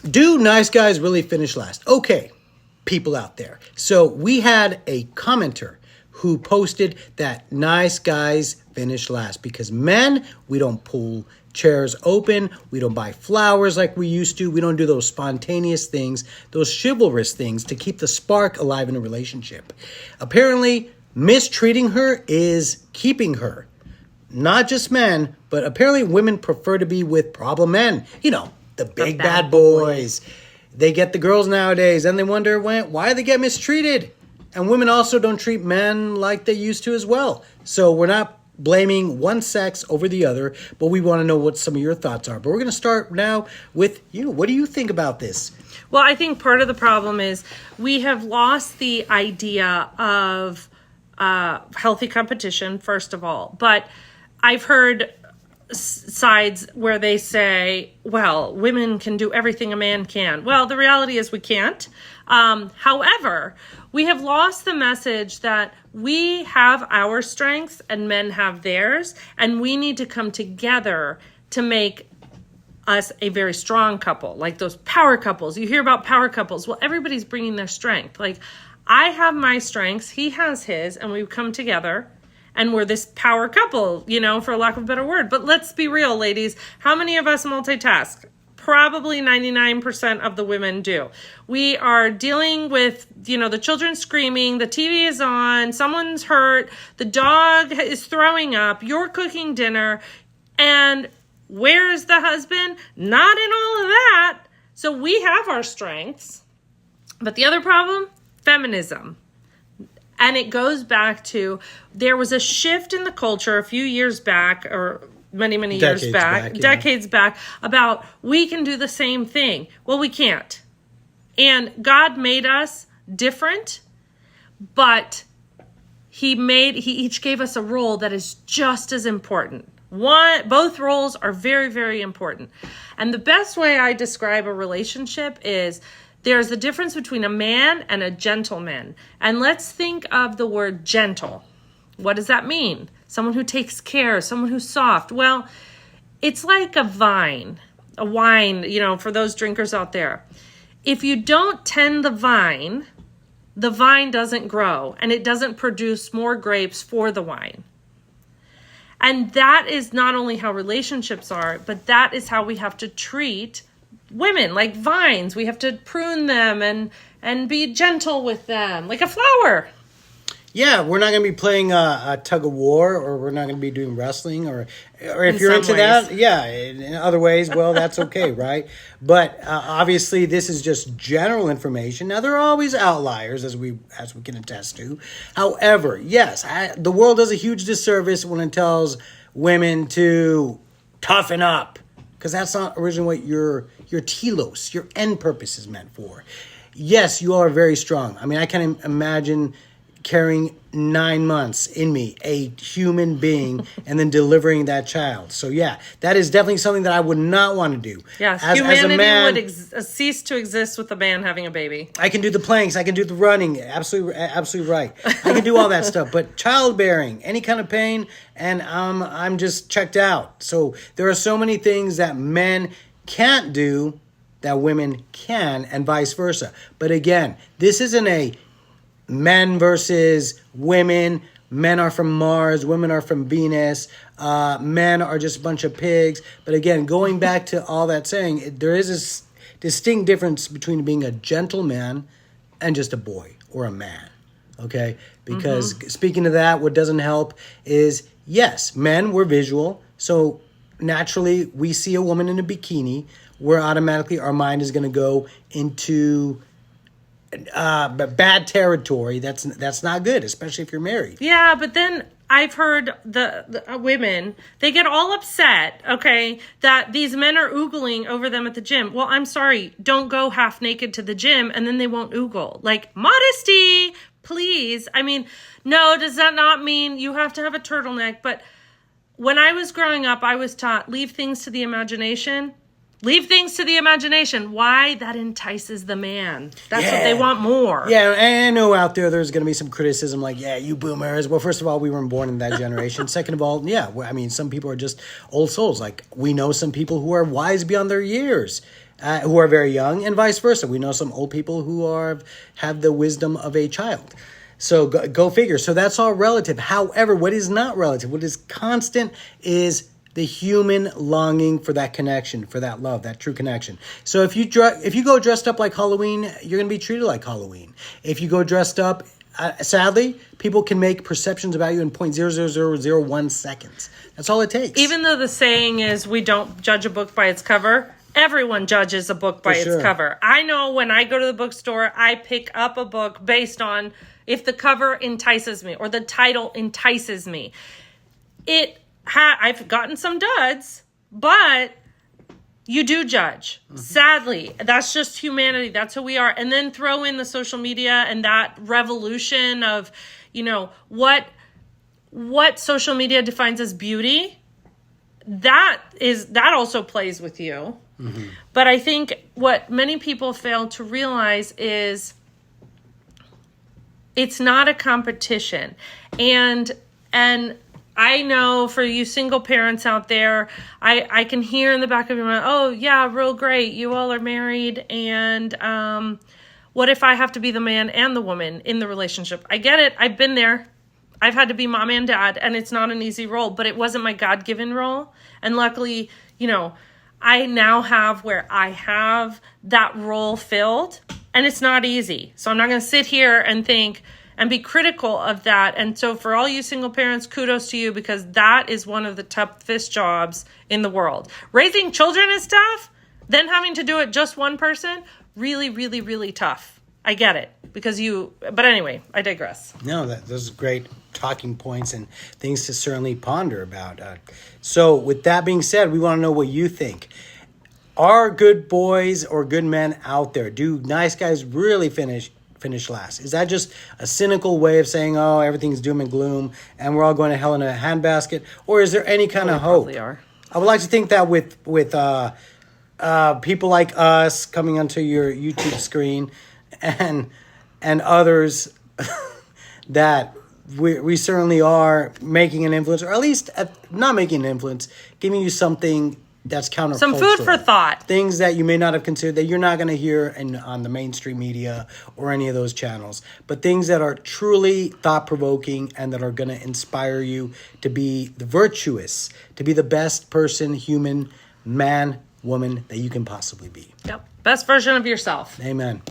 Do nice guys really finish last? Okay, people out there. So we had a commenter who posted that nice guys finish last because men, we don't pull chairs open. We don't buy flowers like we used to. We don't do those spontaneous things, those chivalrous things to keep the spark alive in a relationship. Apparently, mistreating her is keeping her. Not just men, but apparently women prefer to be with problem men. You know, the big bad boys. They get the girls nowadays and they wonder why they get mistreated. And women also don't treat men like they used to as well. So we're not blaming one sex over the other, but we want to know what some of your thoughts are. But we're going to start now with you. What do you think about this? Well, I think part of the problem is we have lost the idea of healthy competition, first of all. But I've heard sides where they say, well, women can do everything a man can. Well, the reality is we can't. However, we have lost the message that we have our strengths and men have theirs, and we need to come together to make us a very strong couple, like those power couples. You hear about power couples. Well, everybody's bringing their strength. Like, I have my strengths, he has his, and we come together. And we're this power couple, you know, for lack of a better word. But let's be real, ladies. How many of us multitask? Probably 99% of the women do. We are dealing with, you know, the children screaming, the TV is on, someone's hurt, the dog is throwing up, you're cooking dinner, and where's the husband? Not in all of that. So we have our strengths. But the other problem, feminism. And it goes back to, there was a shift in the culture a few years back, or many years back, decades back, about we can do the same thing. Well, we can't. And God made us different, but he each gave us a role that is just as important. Both roles are very, very important. And the best way I describe a relationship is, there's a difference between a man and a gentleman. And let's think of the word gentle. What does that mean? Someone who takes care, someone who's soft. Well, it's like a wine, you know, for those drinkers out there. If you don't tend the vine doesn't grow and it doesn't produce more grapes for the wine. And that is not only how relationships are, but that is how we have to treat women, like vines. We have to prune them and be gentle with them, like a flower. Yeah, we're not going to be playing a tug of war, or we're not going to be doing wrestling, or if you're into that, yeah. In other ways, well, that's okay, right? But obviously, this is just general information. Now, there are always outliers, as we can attest to. However, yes, the world does a huge disservice when it tells women to toughen up, because that's not originally what your telos, your end purpose is meant for. Yes, you are very strong. I mean, I can imagine carrying 9 months in me, a human being, and then delivering that child. So yeah, that is definitely something that I would not want to do. Yes, humanity as a man, would cease to exist with a man having a baby. I can do the planks, I can do the running, absolutely right. I can do all that stuff, but childbearing, any kind of pain, and I'm just checked out. So there are so many things that men can't do that women can, and vice versa. But again, this isn't a men versus women. Men are from Mars, women are from Venus, men are just a bunch of pigs. But again, going back to all that saying, there is a distinct difference between being a gentleman and just a boy or a man, okay? Because speaking to that, what doesn't help is, yes, men, we're visual, so naturally we see a woman in a bikini, where automatically our mind is going to go into bad territory. That's not good, especially if you're married. Yeah, but then I've heard the women, they get all upset, okay, that these men are oogling over them at the gym. Well, I'm sorry, don't go half naked to the gym and then they won't oogle. Like, modesty, please. I mean, no, does that not mean you have to have a turtleneck? But when I was growing up, I was taught, leave things to the imagination. Leave things to the imagination. Why? That entices the man. That's what they want more. Yeah, and I know out there's going to be some criticism like, yeah, you boomers. Well, first of all, we weren't born in that generation. Second of all, yeah, I mean, some people are just old souls. Like, we know some people who are wise beyond their years. who are very young, and vice versa. We know some old people who have the wisdom of a child. So go figure. So that's all relative. However, what is not relative, what is constant, is the human longing for that connection, for that love, that true connection. So if you go dressed up like Halloween, you're going to be treated like Halloween. If you go dressed up, sadly, people can make perceptions about you in 0.00001 seconds. That's all it takes. Even though the saying is we don't judge a book by its cover, everyone judges a book by its cover. I know when I go to the bookstore, I pick up a book based on if the cover entices me or the title entices me. I've gotten some duds, but you do judge. Mm-hmm. Sadly, that's just humanity. That's who we are. And then throw in the social media and that revolution of, what social media defines as beauty. That also plays with you. Mm-hmm. But I think what many people fail to realize is it's not a competition. And I know for you single parents out there, I can hear in the back of your mind, oh, yeah, real great. You all are married. And what if I have to be the man and the woman in the relationship? I get it. I've been there. I've had to be mom and dad, and it's not an easy role, but it wasn't my God-given role. And luckily, I now have where I have that role filled, and it's not easy. So I'm not going to sit here and think and be critical of that. And so for all you single parents, kudos to you, because that is one of the toughest jobs in the world. Raising children is tough. Then having to do it just one person, really, really, really tough. I get it but anyway, I digress. No, those are great talking points and things to certainly ponder about. So with that being said, we want to know what you think. Are good boys or good men out there? Do nice guys really finish last? Is that just a cynical way of saying, oh, everything's doom and gloom and we're all going to hell in a handbasket? Or is there any kind of hope? Are. I would like to think that with people like us coming onto your YouTube screen and others that we certainly are making an influence, or at least not making an influence, giving you something that's countercultural. Some food for thought. Things that you may not have considered, that you're not going to hear on the mainstream media or any of those channels. But things that are truly thought-provoking and that are going to inspire you to be the virtuous, to be the best person, human, man, woman that you can possibly be. Yep. Best version of yourself. Amen.